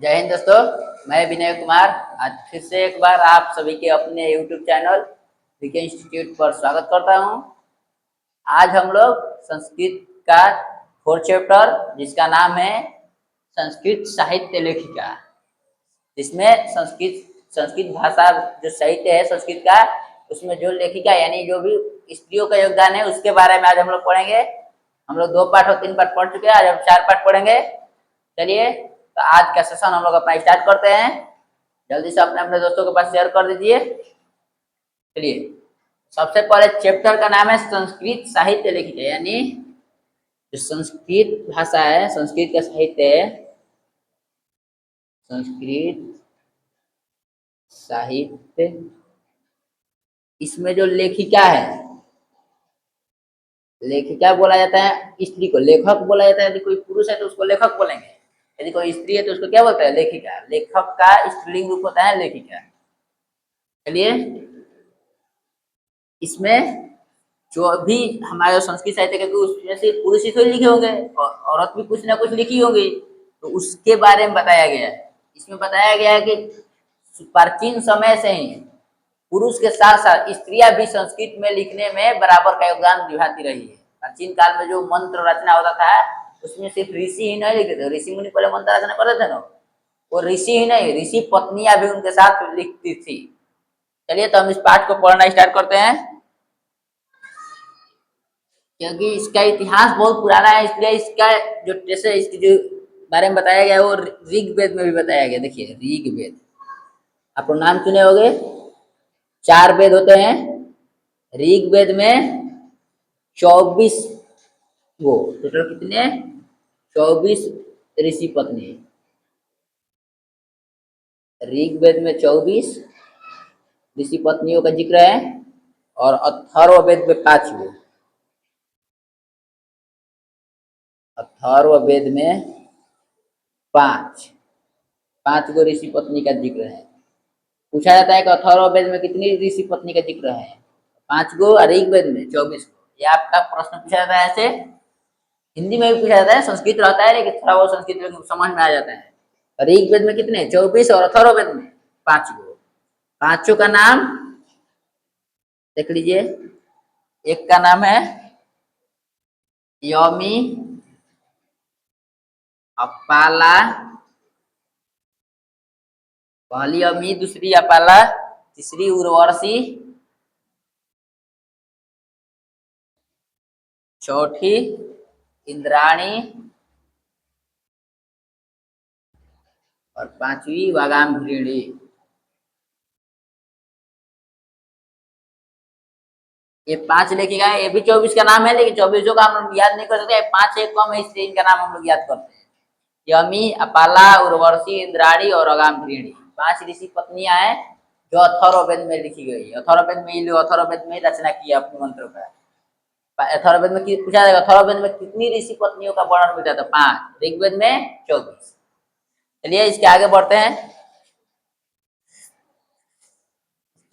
जय हिंद दोस्तों। मैं विनय कुमार आज फिर से एक बार आप सभी के अपने YouTube चैनल वीके इंस्टीट्यूट पर स्वागत करता हूं। आज हम लोग संस्कृत का फोर्थ चैप्टर जिसका नाम है संस्कृत साहित्य लेखिका, जिसमें संस्कृत संस्कृत भाषा जो साहित्य है संस्कृत का, उसमें जो लेखिका यानी जो भी स्त्रियों का योगदान है उसके बारे में आज हम लोग पढ़ेंगे। हम लोग 2 पाठ और 3 पाठ पढ़ चुके हैं, आज हम 4 पाठ पढ़ेंगे। चलिए तो आज का सेशन हम लोग अपना स्टार्ट करते हैं। जल्दी से अपने अपने दोस्तों के पास शेयर कर दीजिए। चलिए, सबसे पहले चैप्टर का नाम है संस्कृत साहित्य लेखिका, यानी जो संस्कृत भाषा है, संस्कृत का साहित्य है, संस्कृत साहित्य। इसमें जो लेखिका है, लेखिका बोला जाता है स्त्री को, लेखक बोला जाता है। यदि कोई पुरुष है तो उसको लेखक बोलेंगे, यदि कोई स्त्री है तो उसको क्या बोलता है? लेखिका। लेखक का स्त्रीलिंग रूप होता है लेखिका। चलिए, इसमें जो भी हमारे संस्कृत साहित्य के उसमें से पुरुष ही थोड़ी लिखे होंगे, और औरत भी कुछ ना कुछ लिखी होंगी, तो उसके बारे में बताया गया है। इसमें बताया गया है कि प्राचीन समय से ही पुरुष के साथ साथ स्त्रियां भी संस्कृत में लिखने में बराबर का योगदान निभाती रही है। प्राचीन काल में जो मंत्र रचना होता था उसमें सिर्फ ऋषि ही नहीं लिखते थे, ऋषि मुनि पहले मंत्र रचना करते थे ना, वो ऋषि ही नहीं, ऋषि पत्नियां भी उनके साथ लिखती थी। चलिए तो हम इस पाठ को पढ़ना स्टार्ट करते हैं, क्योंकि इसका इतिहास बहुत पुराना है, इसलिए इसका जो जैसे इसकी जो बारे में बताया गया है वो ऋग्वेद में भी बताया गया। देखिए, ऋग्वेद आपको नाम सुने होंगे, 4 वेद होते हैं। ऋग्वेद में 24 गो, टोटल कितने? 24 ऋषि पत्नी। ऋग्वेद में 24 ऋषि पत्नियों का जिक्र है, और अथर्ववेद में 5 गो। अथर्ववेद में 5 गो ऋषि पत्नी का जिक्र है। पूछा जाता है कि अथर्ववेद में कितनी ऋषि पत्नी का जिक्र है? 5 गो, और ऋग्वेद में 24 गो। ये आपका प्रश्न पूछा जाता है। ऐसे हिंदी में भी पूछा जाता है, संस्कृत रहता है लेकिन थोड़ा बहुत संस्कृत में समझ में आ जाता है। ऋग्वेद में कितने? 24, और अथर्ववेद में 5 गो। पांचों का नाम देख लीजिए। एक का नाम है यमी, अपाला, पहली यमी, दूसरी अपाला, तीसरी उर्वशी, चौथी इंद्राणी, और 5वीं वागाम्भृणी। ये 5 लेखिका है, ये भी 24 का नाम है, लेकिन 24 का हम लोग याद नहीं कर सकते। 5 एक कम है, इसलिए इनका नाम हम लोग याद करते हैं। यमी, अपाला, उर्वशी, इंद्राणी और अगाम्भृणी 5 ऋषि पत्नियां हैं जो अथर्ववेद में लिखी गई। अथर्ववेद में, अथर्ववेद में रचना की अपने मंत्रों का। अथर्ववेद में पूछा जाएगा अथर्ववेद में कितनी ऋषि पत्नियों का वर्णन मिलता था? 5। ऋग्वेद में 24। चलिए इसके आगे बढ़ते हैं।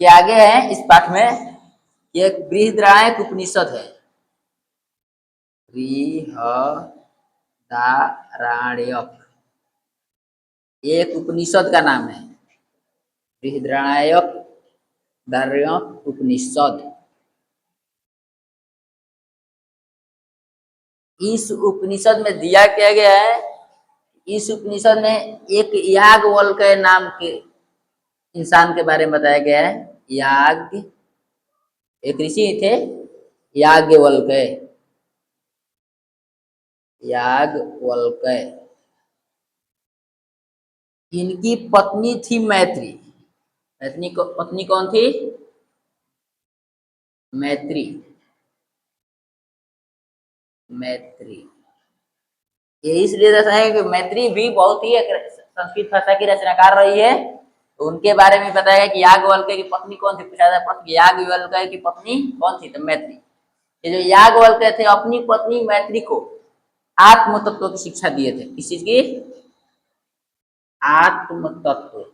के आगे है इस पाठ में एक बृहदारण्यक उपनिषद है। बृहदारण्यक एक उपनिषद का नाम है, बृहदारण्यक दार्यक उपनिषद। इस उपनिषद में दिया क्या गया है? इस उपनिषद में एक याज्ञवल्क्य नाम के इंसान के बारे में बताया गया है। एक ऋषि थे याज्ञवल्क्य। याज्ञवल्क्य, इनकी पत्नी थी मैत्री। पत्नी कौन थी? मैत्री। मैत्री ये इसलिए दर्शाया है कि मैत्री भी बहुत ही संस्कृत भाषा की रचनाकार रही है। तो उनके बारे में बताया गया कि याज्ञवल्क्य की पत्नी कौन थी। पूछा था प्रश्न, याज्ञवल्क्य की पत्नी कौन थी? तो मैत्री। ये जो याज्ञवल्क्य थे अपनी पत्नी मैत्री को आत्म तत्व की शिक्षा दिए थे। किस चीज की? आत्म तत्व।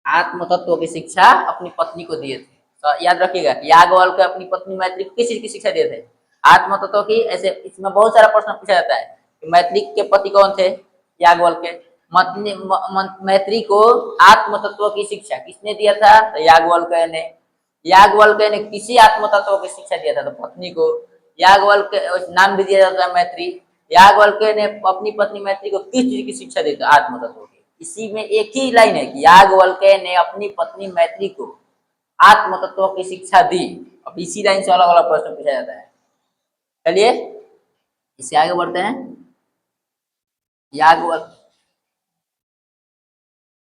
आत्म तत्व की शिक्षा अपनी पत्नी को दिए थे। तो याद रखिएगा, याज्ञवल्क्य अपनी पत्नी मैत्री को किस चीज की शिक्षा दिए थे? आत्म तत्व की। ऐसे इसमें बहुत सारा प्रश्न पूछा जाता है कि मैत्री के पति कौन थे, याज्ञवल्क्य। मैत्री को आत्म तत्व की शिक्षा किसने दिया था? तो याज्ञवल्क्य ने। याज्ञवल्क्य ने किसी आत्म तत्व की शिक्षा दिया था? तो पत्नी को। याज्ञवल्क्य नाम भी दिया जाता है मैत्री। याज्ञवल्क्य ने अपनी पत्नी मैत्री को किस चीज की शिक्षा दी? तो आत्म तत्व की। इसी में एक ही लाइन है कि याज्ञवल्क्य ने अपनी पत्नी मैत्री को आत्म तत्व की शिक्षा दी। अब इसी लाइन से अलग अलग प्रश्न पूछा जाता है। चलिए इससे आगे बढ़ते हैं। याज्ञवल्क्य,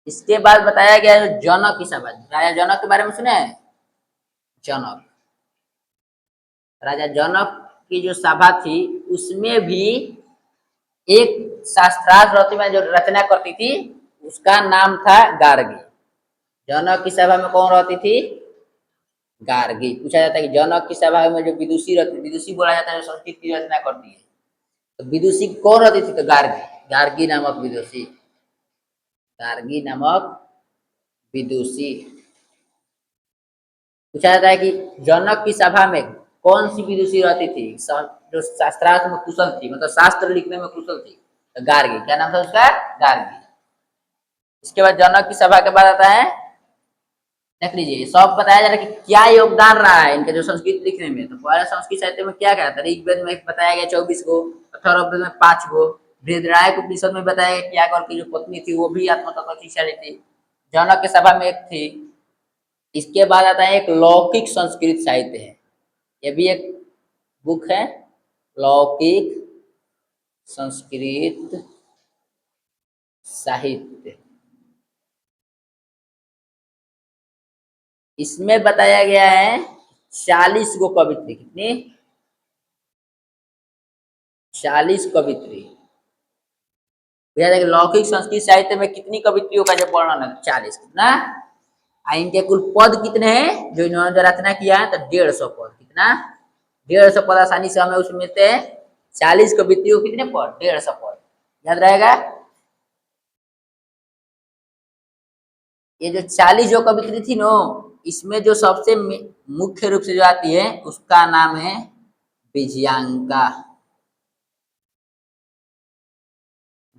इसके बाद बताया गया जो जनक की सभा, राजा जनक के बारे में सुने हैं? जनक, राजा जनक की जो सभा थी उसमें भी एक शास्त्रार्थ रचना में जो रचना करती थी उसका नाम था गार्गी। जनक की सभा में कौन रहती थी? गार्गी। पूछा जाता है कि जनक की सभा में जो विदुषी रहती, विदुषी बोला जाता है जो संस्कृत की रचना करती है, तो विदुषी कौन रहती थी? तो गार्गी। गार्गी नामक विदुषी, गार्गी नामक विदुषी। पूछा जाता है कि जनक की सभा में कौन सी विदुषी रहती थी जो शास्त्रार्थ में कुशल थी, मतलब शास्त्र लिखने में कुशल थी? तो गार्गी। क्या नाम था उसका? गार्गी। इसके बाद जनक की सभा के बाद आता है, देख लीजिए सब बताया जा रहा है कि क्या योगदान रहा है इनके जो संस्कृत लिखने में। तो पहले संस्कृत साहित्य में क्या क्या था? ऋग्वेद में बताया गया 24 गो, अथर्ववेद में 5 गो, बृहदारण्यक उपनिषद में बताया गया कि याज्ञवल्क्य की जो पत्नी थी वो भी आत्म तत्व की शिक्षा ली थी। जनक के सभा में एक थी। इसके बाद आता है एक लौकिक संस्कृत साहित्य है, ये भी एक बुक है, लौकिक संस्कृत साहित्य। इसमें बताया गया है 40 गो कवित्री। कितनी? 40 कवित्री। लौकिक संस्कृत साहित्य में कितनी कवित्रियों का जब वर्णन है? 40। कितना? इनके कुल पद कितने हैं जो इन्होंने रचना किया है? तो 150 पद। कितना? 150 पद आसानी से हमें उसमें मिलते हैं। 40 कवित्रियों कितने पद? 150 पद। याद रहेगा। ये जो 40 जो कवित्री थी नो, इसमें जो सबसे मुख्य रूप से जो आती है उसका नाम है विजयांका।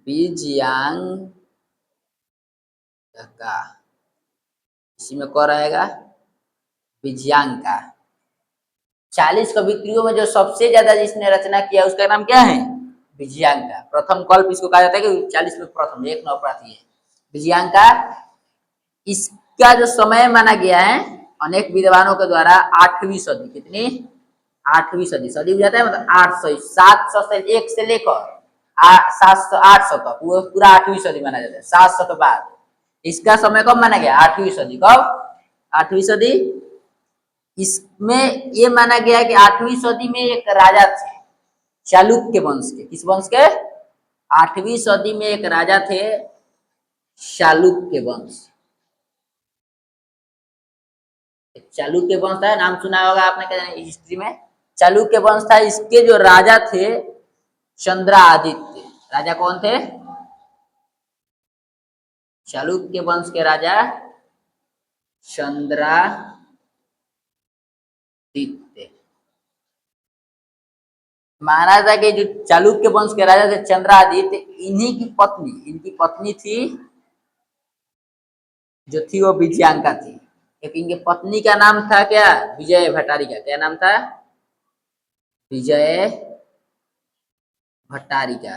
विजयांका, इसी में कौन रहेगा? विजयांका। 40 कवित्रियों में जो सबसे ज्यादा जिसने रचना किया उसका नाम क्या है? विजयांका। प्रथम कल्प इसको कहा जाता है कि 40 में प्रथम, एक नवप्रार्थी है विजयांका। इसका जो समय माना गया है अनेक विद्वानों के द्वारा 8वीं सदी। कितनी? 8वीं सदी। सदी हो जाता है मतलब 800, 700 से एक से लेकर 700 800 तक, वो पूरा 8वीं सदी माना जाता है। 700 के बाद इसका समय कब माना गया? 8वीं सदी। कब? 8वीं सदी। इसमें ये माना गया कि 8वीं सदी में एक राजा थे चालुक्य वंश के। किस वंश के? 8वीं सदी में एक राजा थे चालुक्य वंश। चालुक्य वंश था, नाम सुना होगा आपने क्या हिस्ट्री में। चालुक्य वंश था, इसके जो राजा थे चंद्रादित्य। राजा कौन थे? चालुक्य वंश के राजा चंद्रादित्य। माना था कि जो चालुक्य वंश के राजा थे चंद्रादित्य, इन्हीं की पत्नी, इनकी पत्नी थी जो थी वो विजयांका थी। एक इनके पत्नी का नाम था क्या? विजय भट्टारिका। क्या नाम था? विजय भट्टारिका।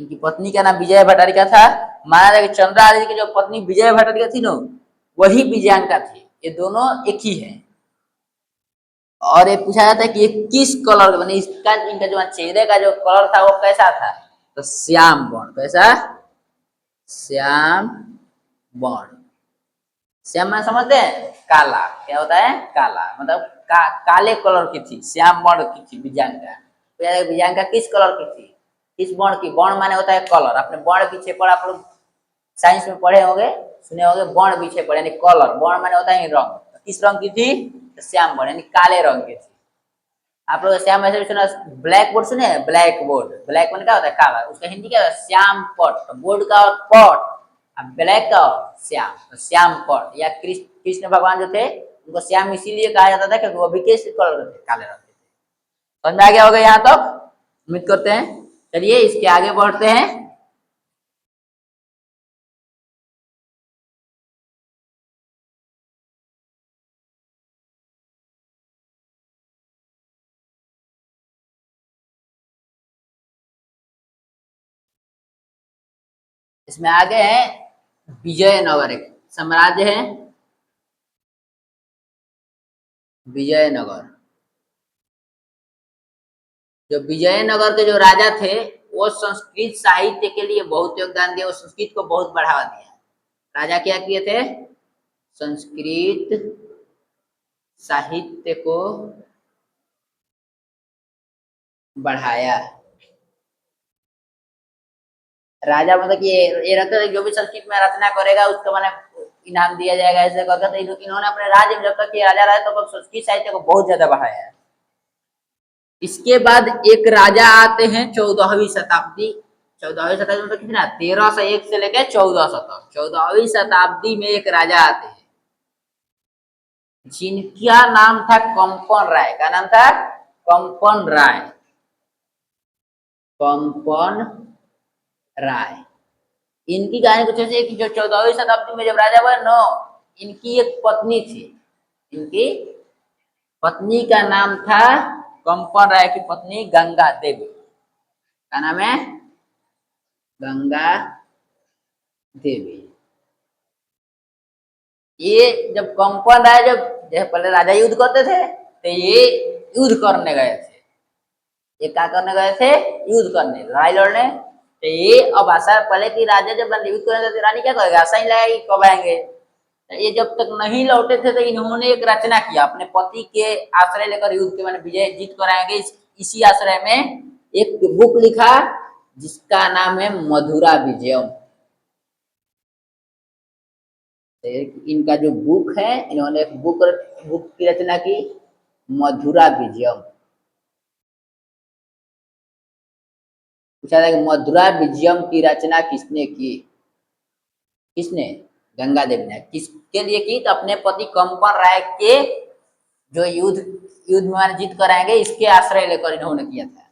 इनकी पत्नी का नाम विजय भट्टारिका था। माना जाए कि चंद्रादित्य की जो पत्नी विजय भट्टारिका थी ना, वही विजयांका थी। ये दोनों एक ही है। और ये पूछा जाता है कि ये किस कलर का, इसका इनका जो चेहरे का जो कलर था वो कैसा था? तो श्याम वर्ण। कैसा? श्याम वर्ण। श्याम में समझते हैं काला। क्या होता है? काला, मतलब काले कलर की थी, श्याम वर्ण की थी विजयांका। विजयांका किस कलर की थी? किस वर्ण की? वर्ण माने होता है कलर। आपने वर्ण पीछे पढ़ा, आप लोग साइंस में पढ़े होंगे, सुने होंगे। वर्ण पीछे पढ़े यानी कलर। वर्ण माने होता है रंग। किस रंग की थी? तो श्याम वर्ण यानी काले रंग की थी। आप लोग श्याम ऐसे भी सुना, ब्लैक बोर्ड सुने? ब्लैक बोर्ड, ब्लैक बोर्ड क्या होता है? काला। उसका हिंदी क्या होता है? श्याम पट। तो बोर्ड का और पट, ब्लैक का और श्याम, तो श्याम पट। या कृष्ण भगवान जो थे उनको श्याम इसीलिए कहा जाता था क्योंकि वो भी किस कलर के थे? काले रंग के थे। समझ में आ गया होगा यहाँ तक? उम्मीद करते हैं। चलिए इसके आगे बढ़ते हैं। इसमें आगे है विजयनगर, एक साम्राज्य है विजयनगर। जो विजयनगर के जो राजा थे वो संस्कृत साहित्य के लिए बहुत योगदान दिया, वो संस्कृत को बहुत बढ़ावा दिया। राजा क्या किए थे? संस्कृत साहित्य को बढ़ाया। राजा मतलब कि ये रहता है जो भी संस्कृत में रचना करेगा उसको मैंने इनाम दिया जाएगा, ऐसे करके तो इन्होंने अपने राज्य में जब तक ये राजा रहे तो संस्कृत साहित्य को बहुत ज्यादा बढ़ाया है। इसके बाद एक राजा आते हैं 14वीं शताब्दी। 14वीं शताब्दी मतलब कितना? 1301 से लेकर 1400 तक। 14वीं शताब्दी में एक राजा आते हैं जिनका नाम था कंपन राय। का नाम था? कंपन राय। कंपन राय। इनकी कहानी कुछ ऐसी है कि जो 14वीं शताब्दी में जब राजा बने न, इनकी एक पत्नी थी। इनकी पत्नी का नाम था, कंपन राय की पत्नी गंगा देवी। क्या नाम है? गंगा देवी। ये जब कंपन राय जब पहले राजा युद्ध करते थे तो ये युद्ध करने गए थे। ये क्या करने गए थे? युद्ध करने, लड़ाई लड़ने। तो ये अब आशा पहले की राजा जब युद्ध करने तो रानी क्या करेगा? आशा ही लगाएगी कब आएंगे। तो ये जब तक नहीं लौटे थे तो इन्होंने एक रचना किया अपने पति के आश्रय लेकर, युद्ध के मैंने विजय जीत कर आएंगे इसी आश्रय में एक बुक लिखा जिसका नाम है मधुरा विजयम। इनका जो बुक है, इन्होंने एक बुक की रचना की, मधुरा विजयम। पूछा था कि मधुरा विजयम की रचना किसने की? किसने? गंगा देवी ने। किसके लिए की? तो अपने पति कंपन राय के जो युद्ध में जीत कर आएंगे इसके आश्रय लेकर इन्होंने किया था।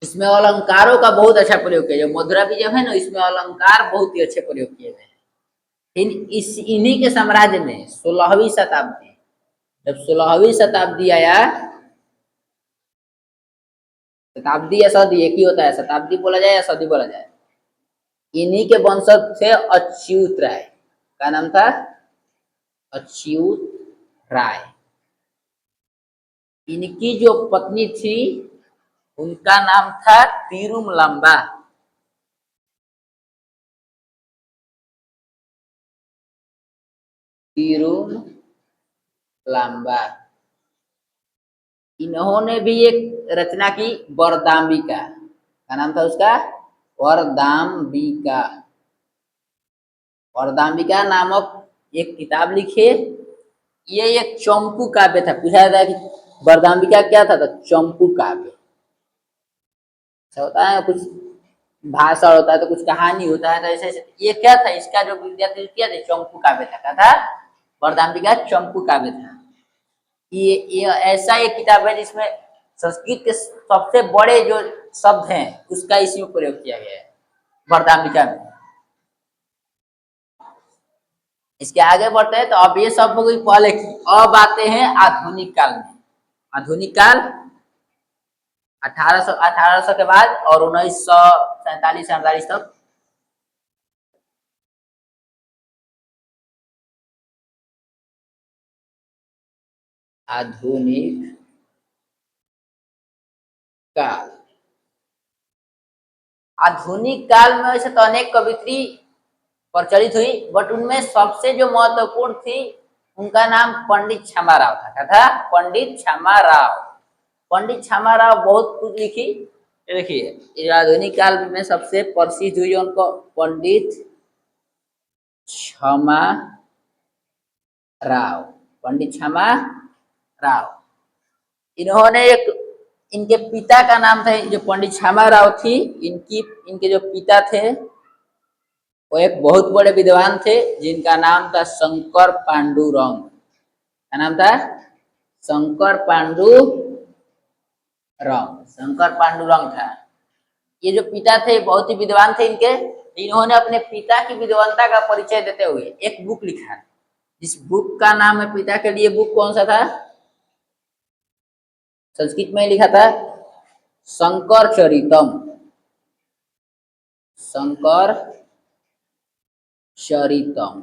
इसमें अलंकारों का बहुत अच्छा प्रयोग किया। जो मधुरा विजय है ना, इसमें अलंकार बहुत ही अच्छे प्रयोग किए गए। इन्हीं के साम्राज्य में 16वीं शताब्दी, जब 16वीं शताब्दी आया, शताब्दी या सदी एक ही होता है, शताब्दी बोला जाए या सदी बोला जाए। इन्हीं के वंशज थे अच्युत राय। का नाम था? अच्युत राय। इनकी जो पत्नी थी उनका नाम था तिरुमलंबा। तिरुमलंबा। इन्होंने भी एक रचना की, वरदाम्बिका। क्या नाम था उसका? वरदाम्बिका। वरदाम्बिका नामक एक किताब लिखे। ये एक चंपू काव्य था। पूछा जाता है कि वरदाम्बिका क्या था? तो चंपू काव्य। ऐसा होता है कुछ भाषण होता है तो कुछ कहानी होता है, तो ऐसे ये क्या था? इसका जो विद्यार्थी किया था चंपू काव्य था। क्या था? वरदाम्बिका चंपू काव्य था। ये ऐसा एक किताब है जिसमें संस्कृत के सबसे बड़े जो शब्द हैं उसका इसमें प्रयोग किया गया है, वरदाम्बिका में। इसके आगे बढ़ते हैं तो अब ये सब हो गई पहले की। अब आते हैं आधुनिक काल में। आधुनिक काल 1800 के बाद और 1947-48 तक। आधुनिक काल। आधुनिक काल में वैसे तो अनेक कवित्री प्रचलित हुई, बट उनमें सबसे जो महत्वपूर्ण थी उनका नाम पंडित क्षमा राव था। क्या था? पंडित क्षमा राव। पंडित क्षमा राव बहुत कुछ लिखी। देखिए आधुनिक काल में सबसे प्रसिद्ध हुई उनको पंडित क्षमा राव। पंडित क्षमा राव। इन्होंने एक, इनके पिता का नाम था, जो पंडित क्षमा राव थी, इनके जो पिता थे वो एक बहुत बड़े विद्वान थे जिनका नाम था शंकर पांडुरंग। क्या नाम था? शंकर पांडुरंग। शंकर पांडुरंग था। ये जो पिता थे बहुत ही विद्वान थे इनके। इन्होंने अपने पिता की विद्वानता का परिचय देते हुए एक बुक लिखा है। जिस बुक का नाम है पिता के लिए, बुक कौन सा था? संस्कृत में लिखा था शंकर चरितम। शंकर चरितम।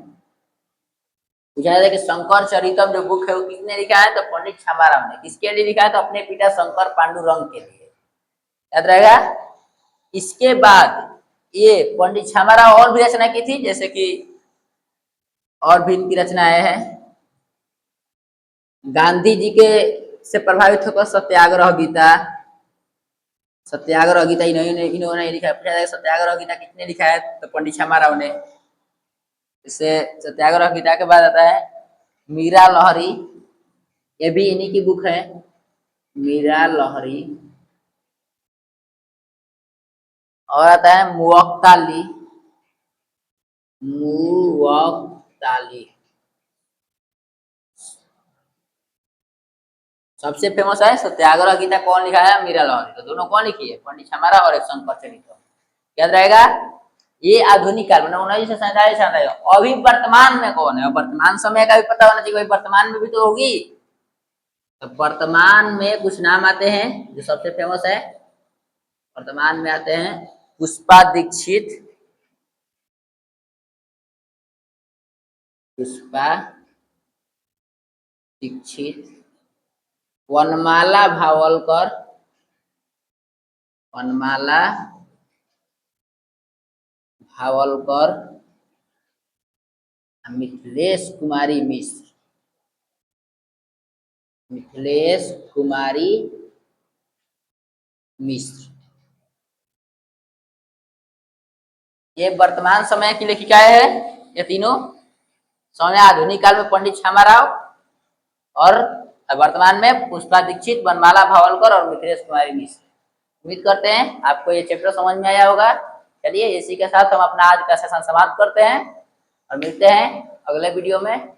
पूछा जाता है कि शंकर चरितम जो बुक है वो किसने लिखा है? तो पंडित छामाराम ने। किसके लिए लिखा है? तो अपने पिता शंकर पांडुरंग के लिए। याद रहेगा। इसके बाद ये पंडित छामाराव और भी रचना की थी, जैसे कि और भी इनकी रचनाएं हैं। गांधी जी के से प्रभावित होकर सत्याग्रह गीता। सत्याग्रह गीता इन्होंने लिखा है। सत्याग्रह गीता किसने लिखा है? तो पंडित छामाराव ने। इससे सत्याग्रह गीता के बाद आता है मीरा लहरी। ये भी इन्हीं की बुक है, मीरा लहरी। और आता है मुवक्ताली। मुवक्ताली सबसे फेमस है। सत्याग्रह गीता कौन लिखा है? मीरा लहरी। तो दोनों कौन लिखी है? पंडित छामाराव और एक शंकर चरित्र। याद रहेगा। ये आधुनिक काल में 1947 आता है। अभी वर्तमान में कौन है? वर्तमान समय का भी पता होना चाहिए, वर्तमान में भी तो होगी। तो वर्तमान में कुछ नाम आते हैं जो सबसे फेमस है। वर्तमान में आते हैं पुष्पा दीक्षित। पुष्पा दीक्षित, वनमाला भावलकर। वनमाला भावलकर, मिथिलेश कुमारी मिश्र। मिथिलेश कुमारी मिश्र ये वर्तमान समय की लेखिकाएं है। ये तीनों समय आधुनिक काल में पंडित छामाराव और वर्तमान में पुष्पा दीक्षित, वनमाला भावलकर और मिथिलेश कुमारी मिश्र। उम्मीद करते हैं आपको ये चैप्टर समझ में आया होगा। चलिए इसी के साथ हम अपना आज का सेशन समाप्त करते हैं और मिलते हैं अगले वीडियो में।